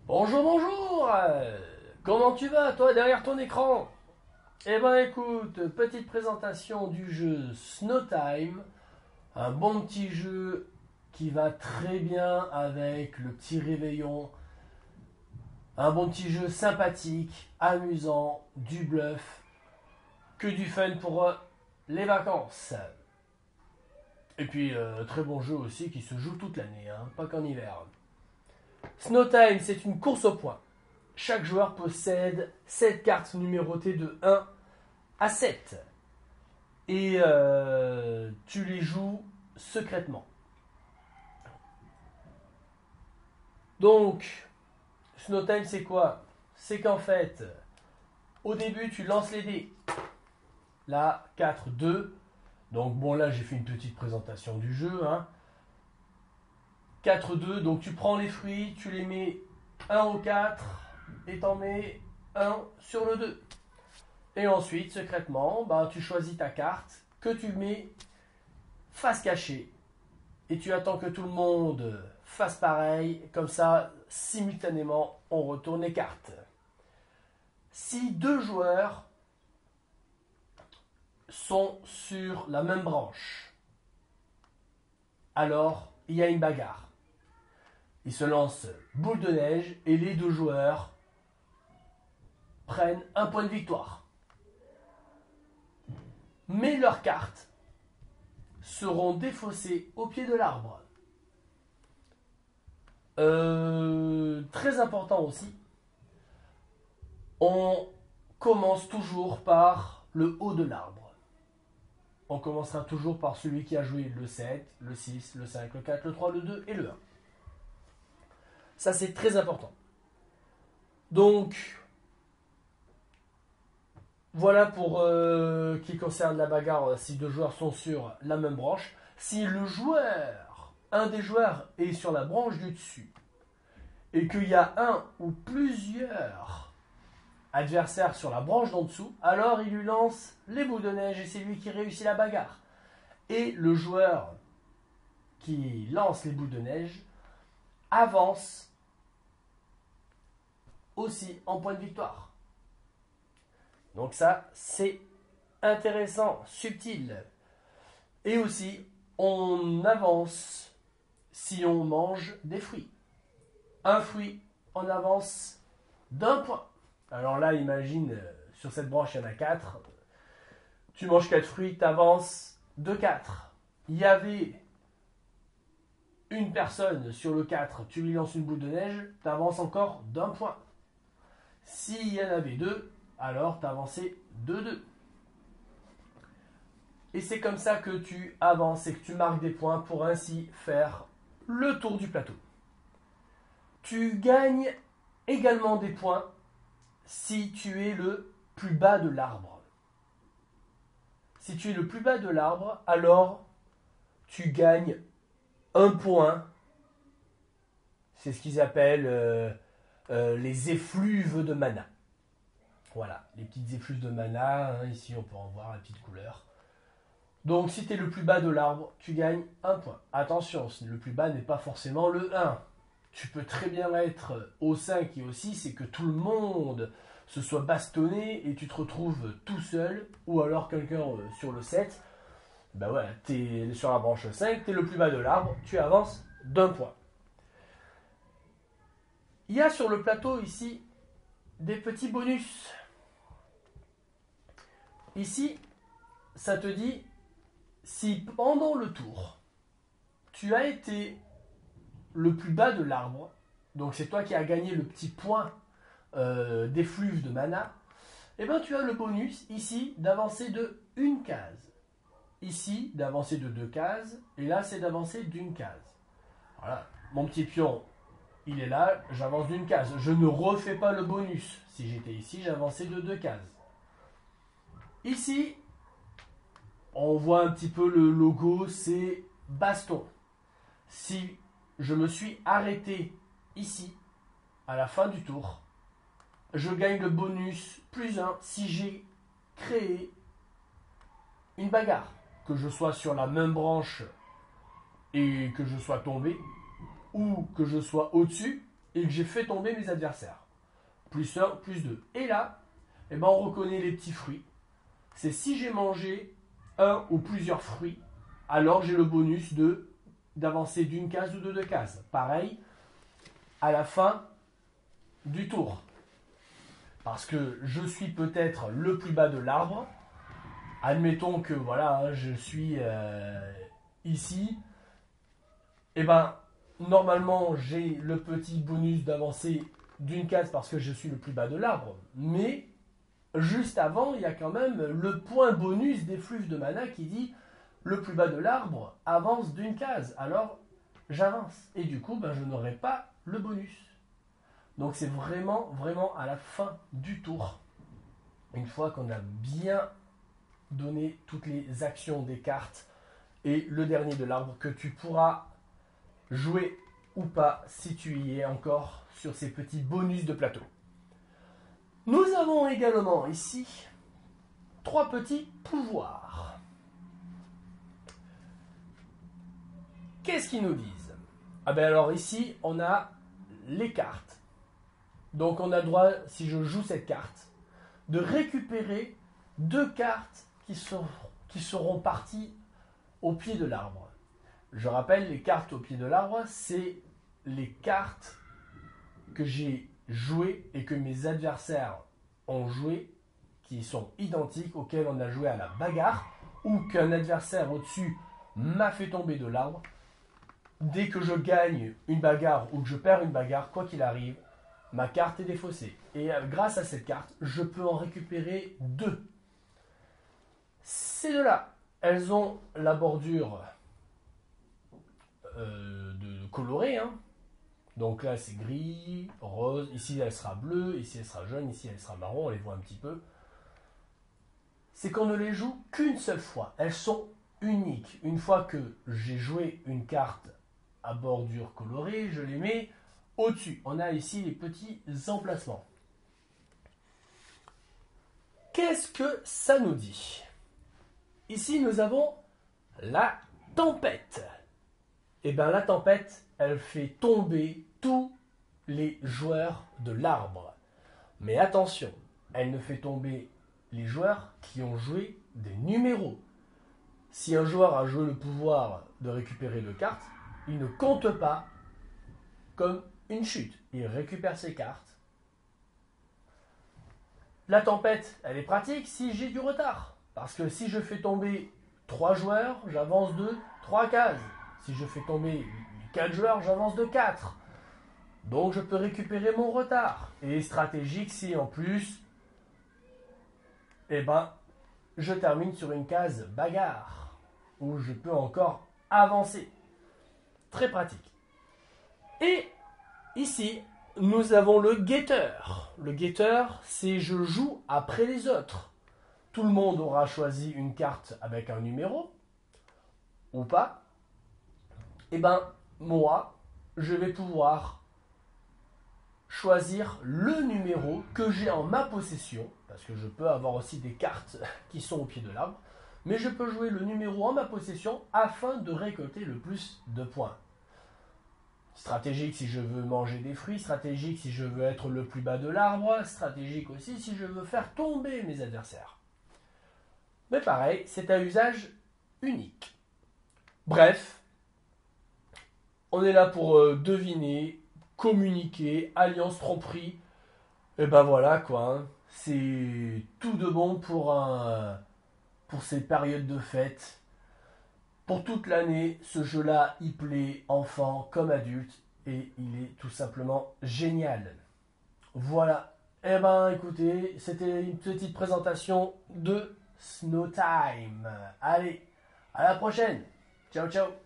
Bonjour, bonjour. Comment tu vas, toi, derrière ton écran? Eh ben écoute, petite présentation du jeu Snowtime, un bon petit jeu qui va très bien avec le petit réveillon, un bon petit jeu sympathique, amusant, du bluff, que du fun pour les vacances. Et puis, très bon jeu aussi qui se joue toute l'année, hein, pas qu'en hiver. Snowtime, c'est une course au point. Chaque joueur possède 7 cartes numérotées de 1 à 7. Et tu les joues secrètement. Donc, Snowtime, c'est quoi? C'est qu'en fait, au début, tu lances les dés. Là, 4, 2. Donc, bon, là, j'ai fait une petite présentation du jeu. 4, 2. Donc, tu prends les fruits, tu les mets 1 au 4 et t'en mets 1 sur le 2. Et ensuite, secrètement, bah, tu choisis ta carte que tu mets face cachée. Et tu attends que tout le monde fasse pareil. Comme ça, simultanément, on retourne les cartes. Si deux joueurs sont sur la même branche, alors il y a une bagarre. Ils se lancent boule de neige et les deux joueurs prennent un point de victoire. Mais leurs cartes seront défaussées au pied de l'arbre. Très important aussi, on commence toujours par le haut de l'arbre. On commencera toujours par celui qui a joué le 7, le 6, le 5, le 4, le 3, le 2 et le 1. Ça, c'est très important. Donc, voilà pour qui concerne la bagarre si deux joueurs sont sur la même branche. Si le joueur, un des joueurs est sur la branche du dessus et qu'il y a un ou plusieurs adversaires sur la branche d'en dessous, alors il lui lance les boules de neige et c'est lui qui réussit la bagarre. Et le joueur qui lance les boules de neige avance aussi en point de victoire. Donc ça, c'est intéressant, subtil. Et aussi, on avance si on mange des fruits. Un fruit, on avance d'un point. Alors là, imagine, sur cette branche, il y en a 4. Tu manges 4 fruits, tu avances de 4. Il y avait une personne sur le 4, tu lui lances une boule de neige, tu avances encore d'un point. S'il y en avait 2, alors tu avançais de 2. Et c'est comme ça que tu avances et que tu marques des points pour ainsi faire le tour du plateau. Tu gagnes également des points si tu es le plus bas de l'arbre. Si tu es le plus bas de l'arbre, alors tu gagnes un point. C'est ce qu'ils appellent les effluves de mana. Voilà, les petites effluves de mana. Ici, on peut en voir la petite couleur. Donc, si tu es le plus bas de l'arbre, tu gagnes un point. Attention, le plus bas n'est pas forcément le 1. Tu peux très bien être au 5 et au 6 et que tout le monde se soit bastonné et tu te retrouves tout seul, ou alors quelqu'un sur le 7. Ben ouais, tu es sur la branche 5, tu es le plus bas de l'arbre, tu avances d'un point. Il y a sur le plateau ici des petits bonus. Ici, ça te dit si pendant le tour, tu as été le plus bas de l'arbre, donc c'est toi qui as gagné le petit point d'effluve de mana, et bien tu as le bonus ici d'avancer de une case. Ici, d'avancer de 2 cases, et là, c'est d'avancer d'une case. Voilà, mon petit pion, il est là, j'avance d'une case. Je ne refais pas le bonus. Si j'étais ici, j'avançais de 2 cases. Ici, on voit un petit peu le logo, c'est baston. Si je me suis arrêté ici, à la fin du tour, je gagne le bonus plus 1 si j'ai créé une bagarre. Que je sois sur la même branche et que je sois tombé, ou que je sois au-dessus, et que j'ai fait tomber mes adversaires. Plus 1, plus 2. Et là, eh ben, on reconnaît les petits fruits. C'est si j'ai mangé un ou plusieurs fruits, alors j'ai le bonus d'avancer d'une case ou de 2 cases. Pareil, à la fin du tour. Parce que je suis peut-être le plus bas de l'arbre. Admettons que voilà, je suis ici. Et ben, normalement, j'ai le petit bonus d'avancer d'une case parce que je suis le plus bas de l'arbre. Mais juste avant, il y a quand même le point bonus d'effluve de mana qui dit le plus bas de l'arbre avance d'une case. Alors, j'avance. Et du coup, ben, je n'aurai pas le bonus. Donc c'est vraiment, vraiment à la fin du tour. Une fois qu'on a bien donné toutes les actions des cartes et le dernier de l'arbre que tu pourras jouer ou pas si tu y es encore sur ces petits bonus de plateau. Nous avons également ici 3 petits pouvoirs. Qu'est-ce qu'ils nous disent? Ah ben alors ici on a les cartes. Donc on a le droit, si je joue cette carte, de récupérer 2 cartes qui seront parties au pied de l'arbre. Je rappelle, les cartes au pied de l'arbre, c'est les cartes que j'ai jouées et que mes adversaires ont jouées, qui sont identiques, auxquelles on a joué à la bagarre, ou qu'un adversaire au-dessus m'a fait tomber de l'arbre. Dès que je gagne une bagarre ou que je perds une bagarre, quoi qu'il arrive, ma carte est défaussée. Et grâce à cette carte, je peux en récupérer 2. Ces deux-là, elles ont la bordure de colorée. Hein. Donc là, c'est gris, rose. Ici, elle sera bleue. Ici, elle sera jaune. Ici, elle sera marron. On les voit un petit peu. C'est qu'on ne les joue qu'une seule fois. Elles sont uniques. Une fois que j'ai joué une carte à bordure colorée, je les mets au-dessus. On a ici les petits emplacements. Qu'est-ce que ça nous dit? Ici, nous avons la tempête. Et bien, la tempête, elle fait tomber tous les joueurs de l'arbre. Mais attention, elle ne fait tomber les joueurs qui ont joué des numéros. Si un joueur a joué le pouvoir de récupérer 2 cartes, il ne compte pas comme une chute. Il récupère ses cartes. La tempête, elle est pratique si j'ai du retard. Parce que si je fais tomber 3 joueurs, j'avance de 3 cases. Si je fais tomber 4 joueurs, j'avance de 4. Donc je peux récupérer mon retard. Et stratégique si en plus, eh ben, je termine sur une case bagarre. Où je peux encore avancer. Très pratique. Et ici, nous avons le guetteur. Le guetteur, c'est je joue après les autres. Tout le monde aura choisi une carte avec un numéro, ou pas. Et ben, moi, je vais pouvoir choisir le numéro que j'ai en ma possession, parce que je peux avoir aussi des cartes qui sont au pied de l'arbre, mais je peux jouer le numéro en ma possession afin de récolter le plus de points. Stratégique si je veux manger des fruits, stratégique si je veux être le plus bas de l'arbre, stratégique aussi si je veux faire tomber mes adversaires. Mais pareil, c'est à usage unique. Bref, on est là pour deviner, communiquer, alliance tromperie. Et ben voilà quoi, hein. C'est tout de bon pour ces périodes de fête. Pour toute l'année, ce jeu-là, il plaît enfant comme adulte et il est tout simplement génial. Voilà. Eh ben, écoutez, c'était une petite présentation de Snow Time. Allez, à la prochaine. Ciao, ciao.